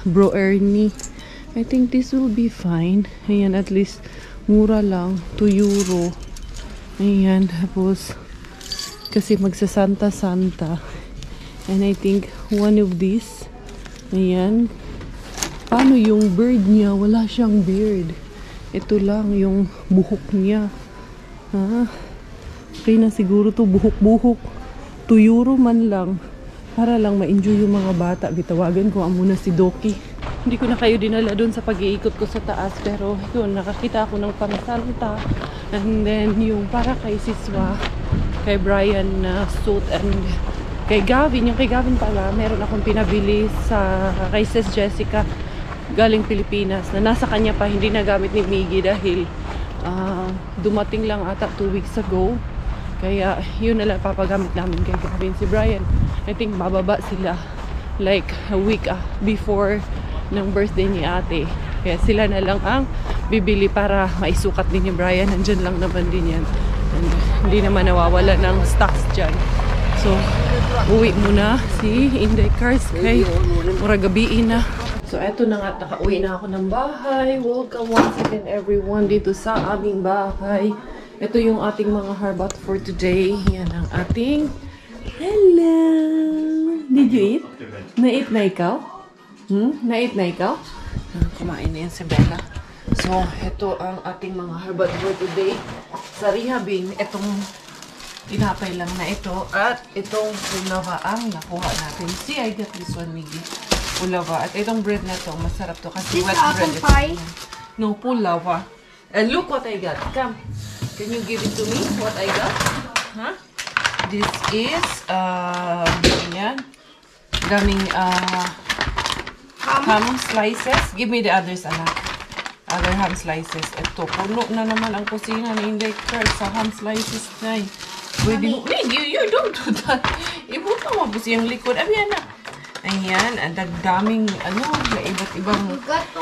Bro Ernie. I think this will be fine. Ayan, at least mura lang. 2 euro. Ayan, tapos kasi magsa-Santa. And I think one of these. Ayan. Paano yung bird niya? Wala siyang beard. Ito lang yung buhok niya. Okay na siguro to buhok-buhok. 2 euro man lang. Para lang ma-enjoy yung mga bata. Bitawagan ko muna si Doki. Hindi ko na kayo dinala dun sa pag-iikot ko sa taas. Pero yun, nakakita ako ng pang-Santa. And then yung para kay Siswa, kay Brian na suit, and kay Gavin. Yung kay Gavin pala, meron akong pinabili sa kay Sis Jessica galing Pilipinas na nasa kanya pa, hindi nagamit ni Miggy dahil dumating lang ata 2 weeks ago, kaya yun na lang papagamit namin kay Gavin. Si Brian, I think bababa sila like a week before ng birthday ni ate, kaya sila na lang ang bibili para maisukat din ni Brian. Nandyan lang naman din yan, and hindi naman nawawala ng stocks dyan. So uwi muna si Inday Cars kay murag gabiin na. So, eto na nga, nakauwi na ako ng bahay. Welcome once again everyone dito sa aming bahay. Ito yung ating mga harbat for today. Yan ang ating... Hello! Did you eat? Na-eat na ikaw? Na-eat na ikaw? Kumain na yan si Bella. So, ito ang ating mga harbat for today. Sa rehabing, itong tinapay lang na ito. At itong pulava ang nakuha natin. See, I got this one, Miggy. Pulava. At itong bread na to, masarap to kasi wet bread. This pie? No, pulava. And look what I got. Come. Can you give it to me? What I got? Huh? This is, yan. Daming, ham slices. Give me the others, anak. Other ham slices. Ito, puno na naman ang kusina ni Inday Kurt sa ham slices na. Pwede mo. You don't do that. Ibuto mo po siyang likod. Ayan na. Ayan, ang daming, iba't ibang,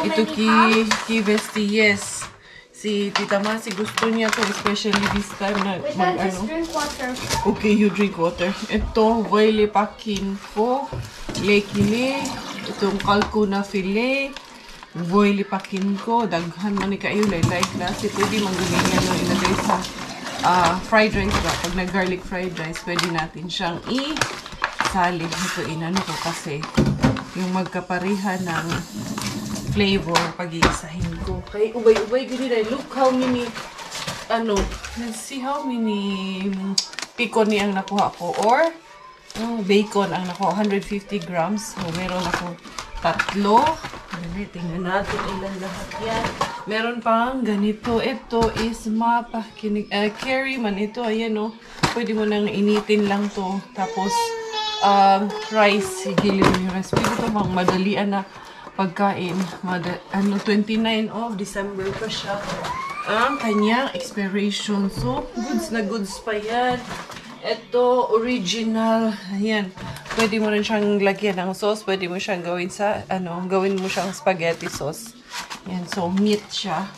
ito ki Vesti, yes. Si Tita Masi, gusto niya to, especially this time na, just drink water. Okay, you drink water. Ito, voile pakin po, lekile, itong kalko na filet, voile pakin ko, daghan man ni kayo, like klase, pwede manggulingan yung ilagay sa fried rice ba? Pag nag-garlic fried rice, pwede natin siyang salib. Ito inano ko kasi yung magkaparihan ng flavor pag-iisahin ko. Kaya ubay-ubay ganyan. Look how many let's see how many picon ni ang nakuha ko, or bacon ang nakuha. 150 grams. So meron ako 3. Tingnan natin ilan lahat yan. Meron pang ganito. Ito is curry man ito. Ayan pwede mo nang initin lang to. Tapos rice, higilin mo yung rice. Pwede ito mga madalian na pagkain. 29 of December pa siya. ang kanyang expiration. So, goods na goods pa yan. Ito, original. Ayan. Pwede mo rin siyang lagyan ng sauce. Pwede mo siyang gawin sa, gawin mo siyang spaghetti sauce. Ayan. So, meat siya.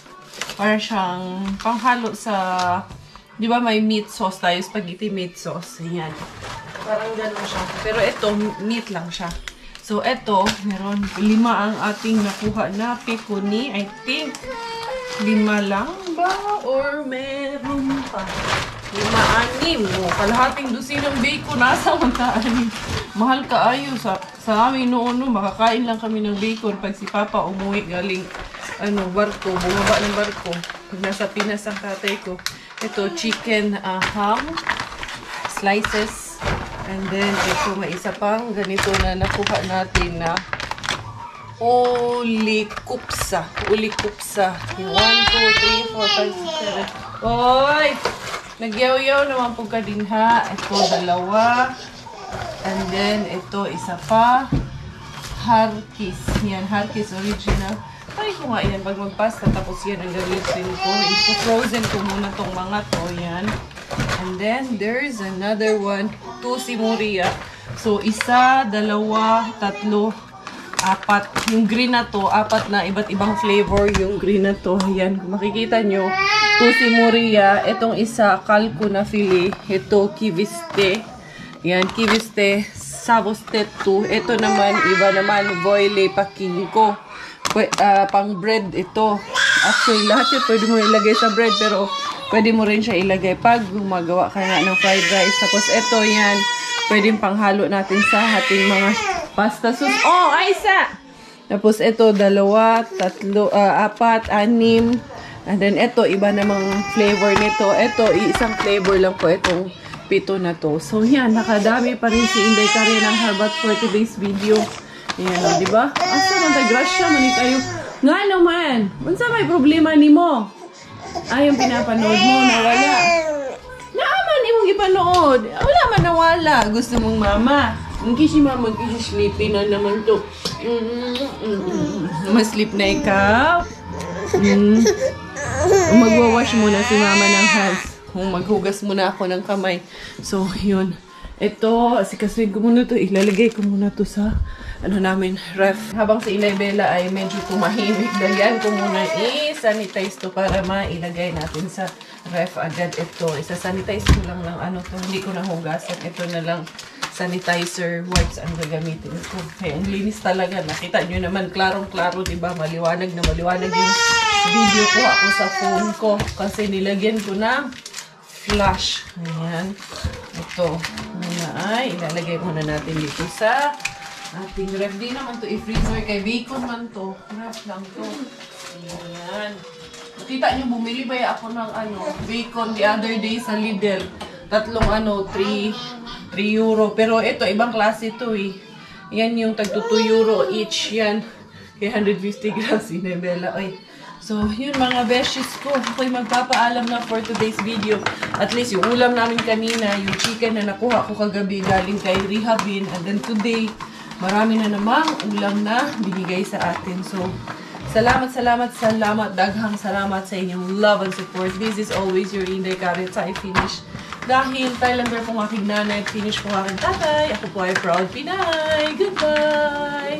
Para siyang panghalo sa, di ba may meat sauce tayo? Spaghetti meat sauce. Ayan. Parang gano'n siya. Pero ito, meat lang siya. So, ito, meron 5 ang ating nakuha na peconi. I think, 5 lang ba? Or meron pa? 5, 6. O, kalahating dosinang bacon. Nasa magkaan. Mahal kaayo. Sa amin noon, makakain lang kami ng bacon pag si Papa umuwi galing barko. Bumaba ng barko. Pag nasa Pinas ang tatay ko. Ito, chicken ham. Slices. And then, ito, may isa pang ganito na nakuha natin na ulikupsa. Ulikupsa. 1, 2, 3, 4, 5, 6, 7. Oy! Nagyaw-yaw naman po ka din ha. Ito, 2. And then, ito, isa pa. Harkis. Yan, Harkis original. Try ko nga yan. Pag magpasta, tapos yan ang gamitin ko. Ipo-frozen ko muna tong mga to. Yan. And then, there's another one. 2 simuria. So, 1, 2, 3, 4. Yung green na to, 4 na iba't ibang flavor yung green na to. Yan, kung makikita nyo. 2 simuria. Itong isa, kalko na fili. Ito, kiviste. Yan, kiviste. Sabostet 2. Ito naman, iba naman, boile pakingko. Pang bread ito. Actually, lahat yun pwede mo ilagay sa bread, pero pwede mo rin siya ilagay pag gumagawa ka nga ng fried rice. Tapos ito yan, pwedeng panghalo natin sa ating mga pasta sauce. Oh, Aisa! Tapos ito, 2, 3, 4, 6. And then ito, iba namang flavor nito. Ito, isang flavor lang po itong 7 na to. So yan, nakadami pa rin si Inday Karen ng Harbat for today's video. Yan, di ba? Asa man tagrasya man kayo. Nga naman, unsa may problema nimo? Ay, yung pinapanood mo, nawala. Naaman imong ipanood. Wala man nawala. Gusto mong mama. Magkisi mama, magkisi sleepy na naman to. Mas-sleep na ikaw. Magwawash muna si mama ng hands. Maghugas muna ako ng kamay. So, yun. Ito, asikasuin ko muna to. Ilalagay ko muna to sa namin, ref. Habang si Inay Bella ay medyo tumahimik, dalian ko muna i-sanitize to para mailagay natin sa ref agad ito. Isa-sanitize ko lang ng to. Hindi ko nahugasan. Ito na lang sanitizer wipes ang gagamitin ko. Kaya ang linis talaga. Nakita nyo naman, klarong-klaro, diba? Maliwanag na maliwanag yung video ko ako sa phone ko. Kasi nilagyan ko ng flash. Ayan. Ito. Muna ay ilalagay muna natin dito sa ating ref. Di naman to i-freezer kay bacon man to. Ref lang to. Ayan. Makita nyo, bumili ba ako ng bacon the other day sa Lidl. 3 euro. Pero ito, ibang klase to eh. Yan yung tagto 2 euro each. Yan. Kaya 150 grams. Inebela. Ay. So, yun mga beshes ko. Ako'y magpapaalam na for today's video. At least yung ulam namin kanina, yung chicken na nakuha ko kagabi galing kay Rehabin. And then today, marami na namang ulam na binigay sa atin. So, salamat. Daghang salamat sa inyong love and support. This is always your Inday Karen. I finish. Dahil Thailander pong aking nanay, finish po aking tatay. Ako po ay proud Pinay. Goodbye!